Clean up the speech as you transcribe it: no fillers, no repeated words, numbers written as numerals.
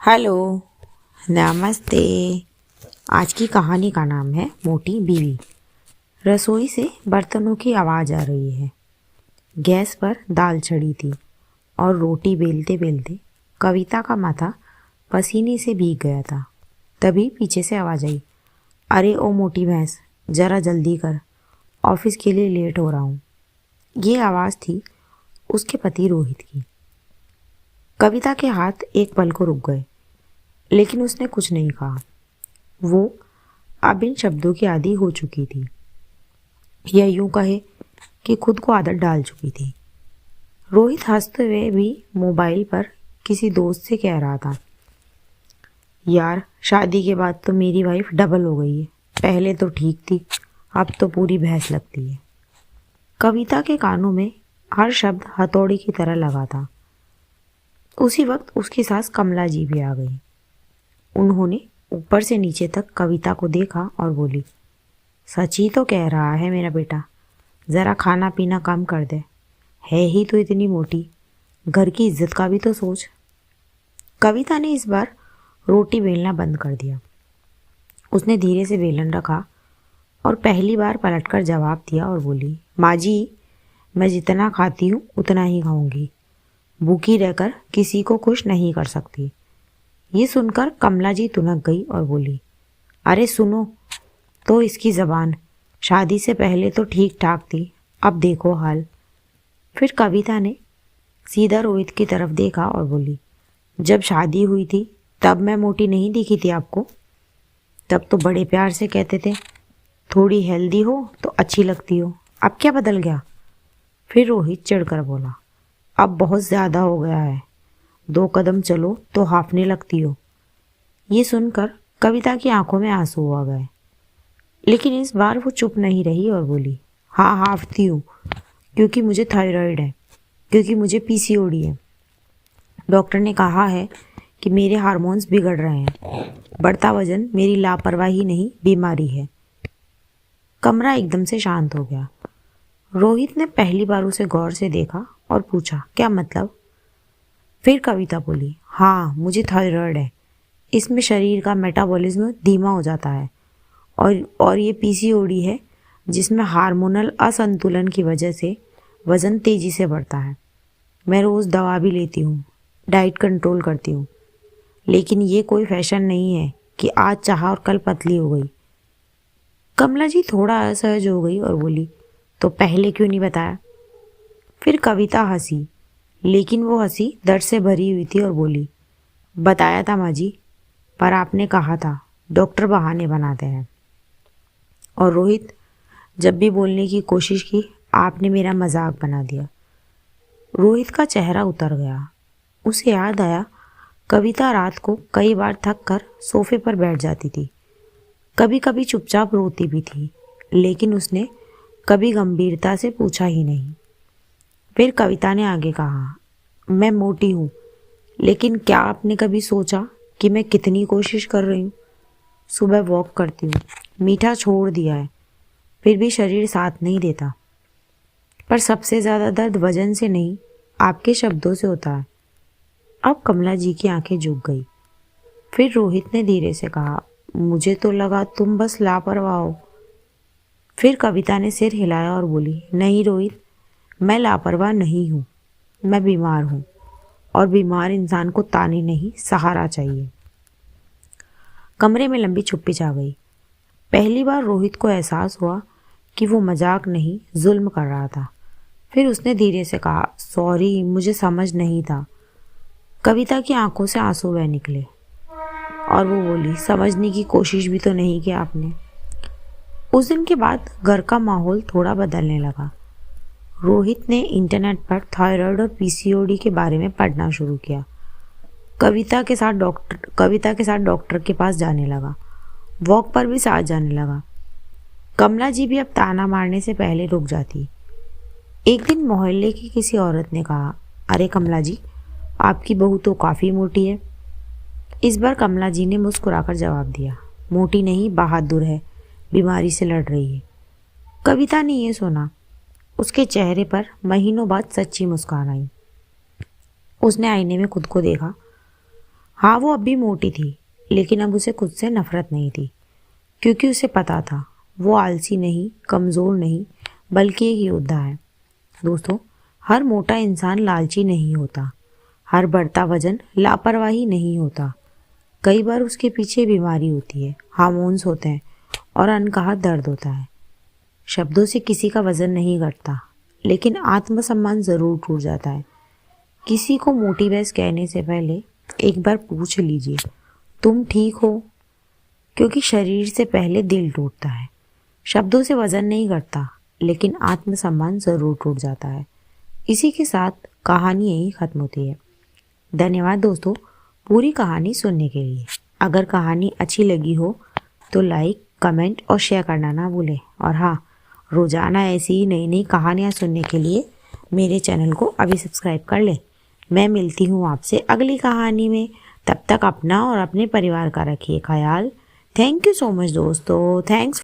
Hello, नमस्ते। आज की कहानी का नाम है मोटी बीवी। रसोई से बर्तनों की आवाज़ आ रही है। गैस पर दाल चढ़ी थी और रोटी बेलते बेलते कविता का माथा पसीने से भीग गया था। तभी पीछे से आवाज़ आई, अरे ओ मोटी भैंस, ज़रा जल्दी कर, ऑफिस के लिए लेट हो रहा हूँ। ये आवाज़ थी उसके पति रोहित की। कविता के हाथ एक पल को रुक गए, लेकिन उसने कुछ नहीं कहा। वो अब इन शब्दों की आदी हो चुकी थी, या यूं कहे कि खुद को आदत डाल चुकी थी। रोहित हंसते हुए भी मोबाइल पर किसी दोस्त से कह रहा था, यार शादी के बाद तो मेरी वाइफ डबल हो गई है। पहले तो ठीक थी, अब तो पूरी भैंस लगती है। कविता के कानों में हर शब्द हथौड़ी की तरह लगा था। उसी वक्त उसकी सास कमला जी भी आ गई। उन्होंने ऊपर से नीचे तक कविता को देखा और बोली, सच ही तो कह रहा है मेरा बेटा, ज़रा खाना पीना कम कर दे। है ही तो इतनी मोटी, घर की इज्जत का भी तो सोच। कविता ने इस बार रोटी बेलना बंद कर दिया। उसने धीरे से बेलन रखा और पहली बार पलटकर जवाब दिया और बोली, माँ जी, मैं जितना खाती हूँ उतना ही खाऊंगी। भूखी रहकर किसी को खुश नहीं कर सकती। ये सुनकर कमला जी तुनक गई और बोली, अरे सुनो तो इसकी ज़बान, शादी से पहले तो ठीक ठाक थी, अब देखो हाल। फिर कविता ने सीधा रोहित की तरफ देखा और बोली, जब शादी हुई थी तब मैं मोटी नहीं दिखी थी आपको? तब तो बड़े प्यार से कहते थे, थोड़ी हेल्दी हो तो अच्छी लगती हो। अब क्या बदल गया? फिर रोहित चिढ़कर बोला, अब बहुत ज़्यादा हो गया है, 2 कदम चलो तो हांफने लगती हो। ये सुनकर कविता की आंखों में आंसू आ गए, लेकिन इस बार वो चुप नहीं रही और बोली, हाँ हांफती हूँ, क्योंकि मुझे थायराइड है, क्योंकि मुझे पीसीओडी है। डॉक्टर ने कहा है कि मेरे हार्मोन्स बिगड़ रहे हैं। बढ़ता वजन मेरी लापरवाही नहीं, बीमारी है। कमरा एकदम से शांत हो गया। रोहित ने पहली बार उसे गौर से देखा और पूछा, क्या मतलब? फिर कविता बोली, हाँ मुझे थायराइड है। इसमें शरीर का मेटाबॉलिज्म धीमा हो जाता है और ये पीसीओडी है, जिसमें हार्मोनल असंतुलन की वजह से वज़न तेज़ी से बढ़ता है। मैं रोज़ दवा भी लेती हूँ, डाइट कंट्रोल करती हूँ, लेकिन ये कोई फैशन नहीं है कि आज चाहा और कल पतली हो गई। कमला जी थोड़ा असहज हो गई और बोली, तो पहले क्यों नहीं बताया? फिर कविता हंसी, लेकिन वो हंसी दर्द से भरी हुई थी और बोली, बताया था माँ जी, पर आपने कहा था डॉक्टर बहाने बनाते हैं। और रोहित, जब भी बोलने की कोशिश की आपने मेरा मजाक बना दिया। रोहित का चेहरा उतर गया। उसे याद आया, कविता रात को कई बार थक कर सोफे पर बैठ जाती थी। कभी कभी चुपचाप रोती भी थी, लेकिन उसने कभी गंभीरता से पूछा ही नहीं। फिर कविता ने आगे कहा, मैं मोटी हूँ, लेकिन क्या आपने कभी सोचा कि मैं कितनी कोशिश कर रही हूँ? सुबह वॉक करती हूँ, मीठा छोड़ दिया है, फिर भी शरीर साथ नहीं देता। पर सबसे ज़्यादा दर्द वजन से नहीं, आपके शब्दों से होता है। अब कमला जी की आंखें झुक गई। फिर रोहित ने धीरे से कहा, मुझे तो लगा तुम बस लापरवाह हो। फिर कविता ने सिर हिलाया और बोली, नहीं रोहित, मैं लापरवाह नहीं हूँ, मैं बीमार हूँ, और बीमार इंसान को ताने नहीं, सहारा चाहिए। कमरे में लंबी चुप्पी छा गई। पहली बार रोहित को एहसास हुआ कि वो मजाक नहीं, जुल्म कर रहा था। फिर उसने धीरे से कहा, सॉरी, मुझे समझ नहीं था। कविता की आंखों से आंसू बह निकले और वो बोली, समझने की कोशिश भी तो नहीं की आपने। उस दिन के बाद घर का माहौल थोड़ा बदलने लगा। रोहित ने इंटरनेट पर थायराइड और पीसीओडी के बारे में पढ़ना शुरू किया। कविता के साथ डॉक्टर के पास जाने लगा। वॉक पर भी साथ जाने लगा। कमला जी भी अब ताना मारने से पहले रुक जाती। एक दिन मोहल्ले की किसी औरत ने कहा, अरे कमला जी, आपकी बहू तो काफ़ी मोटी है। इस बार कमला जी ने मुस्कुराकर जवाब दिया, मोटी नहीं, बहादुर है, बीमारी से लड़ रही है। कविता ने यह सुना। उसके चेहरे पर महीनों बाद सच्ची मुस्कान आई। उसने आईने में खुद को देखा। हाँ, वो अब भी मोटी थी, लेकिन अब उसे खुद से नफरत नहीं थी, क्योंकि उसे पता था वो आलसी नहीं, कमज़ोर नहीं, बल्कि एक योद्धा है। दोस्तों, हर मोटा इंसान लालची नहीं होता, हर बढ़ता वजन लापरवाही नहीं होता। कई बार उसके पीछे बीमारी होती है, हार्मोन्स होते हैं और अनकहा दर्द होता है। शब्दों से किसी का वजन नहीं घटता, लेकिन आत्मसम्मान ज़रूर टूट जाता है। किसी को मोटी भैंस कहने से पहले एक बार पूछ लीजिए, तुम ठीक हो? क्योंकि शरीर से पहले दिल टूटता है। शब्दों से वजन नहीं घटता, लेकिन आत्मसम्मान ज़रूर टूट जाता है। इसी के साथ कहानी यही ख़त्म होती है। धन्यवाद दोस्तों, पूरी कहानी सुनने के लिए। अगर कहानी अच्छी लगी हो तो लाइक, कमेंट और शेयर करना ना भूलें। और हाँ, रोज़ाना ऐसी ही नई नई कहानियाँ सुनने के लिए मेरे चैनल को अभी सब्सक्राइब कर लें। मैं मिलती हूँ आपसे अगली कहानी में। तब तक अपना और अपने परिवार का रखिए ख्याल। थैंक यू सो मच दोस्तों। थैंक्स।